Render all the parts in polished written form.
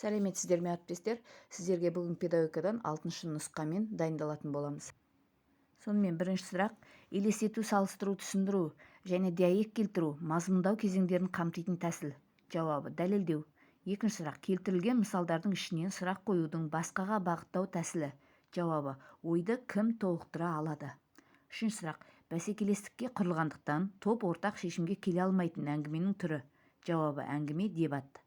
Сәлеметсіздер ме әріптестер? Сіздерге бүгін педагогикадан 6-шы нұсқамен дайындалатын боламыз. Сонымен бірінші сұрақ: елестету, салыстыру, түсіндіру және дәйек келтіру, мазмұндау кезеңдерін қамтитын тәсіл. Жауабы: дәлелдеу. Екінші сұрақ: келтірілген мысалдардың ішінен сұрақ қоюдың басқаға бағыттау тәсілі. Жауабы: ойды кім толықтыра алады. Үшінші сұрақ: бәсекелестікке құрылғандықтан топ ортақ шешімге келе алмайтын әңгіменің түрі. Жауабы: әңгіме, дебат.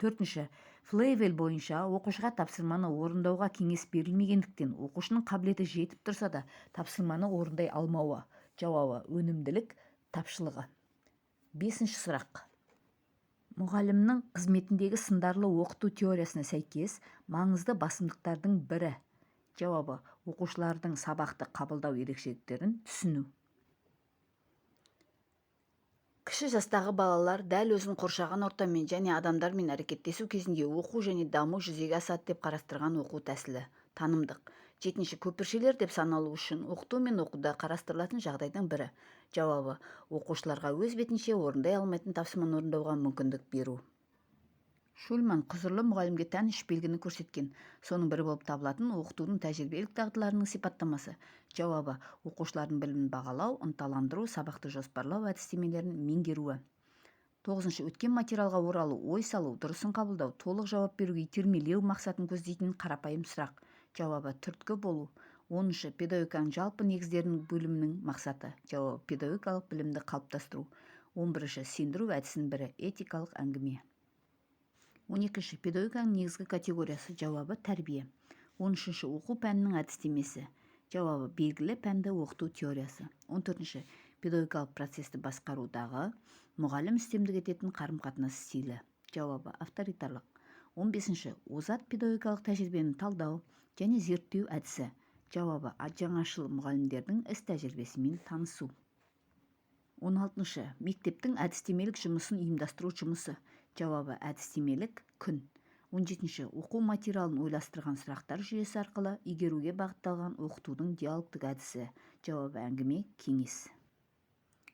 Төртінші: Флейвел бойынша оқушыға тапсырманы орындауға кеңес берілмегендіктен оқушының қабілеті жетіп тұрса да тапсырманы орындай алмауы. Жауабы: өнімділік тапшылығы. Бесінші сұрақ: мұғалімнің қызметіндегі сындарлы оқыту теориясына сәйкес маңызды басымдықтардың бірі. Жауабы: оқушылардың сабақты қабылдау ерекшеліктерін түсіну. Кіші жастағы балалар дәл өзін қоршаған ортамен және адамдармен әрекеттесу кезінде оқу және даму жүзеге асады деп қарастырған оқу тәсілі. Танымдық. Жетінші: көпіршелер деп саналу үшін оқыту мен оқуда қарастырылатын жағдайдың бірі. Жауабы: оқушыларға өз бетінше орындай алмайтын тапсырманы орындауға мүмкіндік беру. Шульман құзырлы мұғалімге тән үш белгіні көрсеткен. Соның бірі болып табылатын оқытудың тәжірибелік дағдыларының сипаттамасы. Жауабы: оқушылардың білімін бағалау, ынталандыру, сабақты жоспарлау әдістемелерін меңгеруі. Тоғызыншы: өткен материалға оралу, ой салу, дұрысын қабылдау, толық жауап беруге итермелеу мақсатын көздейтін қарапайым сұрақ. Жауабы: түрткі болу. Оныншы: педагогиканың жалпы негіздерінің бөлімінің мақсаты. Жауабы: педагогикалық білімді қалыптастыру. 11-ші: сендіру әдісінің бірі, этикалық әңгіме. 12-ші: педагогиканың негізгі категориясы. Жауабы: тәрбие. 13-ші: оқу пәнінің әдістемесі. Жауабы: белгілі пәнді оқыту теориясы. 14-ші: педагогикалық процесті басқарудағы мұғалім үстемдік ететін қарым-қатынас стилі. Жауабы: авторитарлық. 15-ші: озат педагогикалық тәжірибені талдау және зерттеу әдісі. Жауабы: жаңашыл мұғалімдердің іс тәжірибесімен танысу. 16-шы: мектептің әдістемелік жұмысын ұйымдастыру жұмысы. Жауабы: әдістемелік күн. 17-ші: оқу материалын ойластырған сұрақтар жүйесі арқылы игеруге бағытталған оқытудың диалогтік әдісі. Жауабы: әңгіме, кеңес.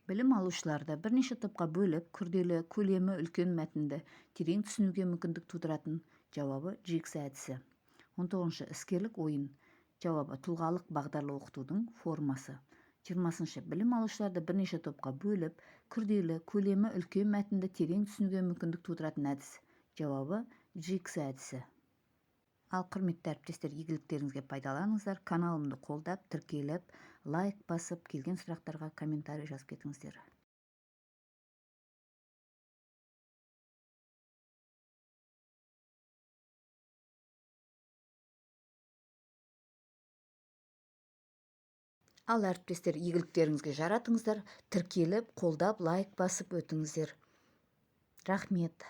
Білім алушыларды бірнеше топқа бөліп, күрделі, көлемі үлкен мәтінді терең түсінуге мүмкіндік тудыратын. Жауабы: Джикс әдісі. 19-шы: іскерлік ойын. Жауабы: тұлғалық бағдарлы оқытудың формасы. 20-шы: білім алушыларды бірнеше топқа бөліп, күрделі, көлемі үлкен мәтінді терең түсінуге мүмкіндік тудыратын әдіс. Жауабы: Джикс әдісі. Ал құрметті әріптестер, игіліктеріңізге пайдаланыңыздар. Каналымды қолдап, тіркеліп, лайк басып, келген сұрақтарға комментарий жазып кетіңіздер. Ал әріптестер, игіліктеріңізге жаратыңыздар, тіркеліп, қолдап, лайк басып өтіңіздер. Рахмет.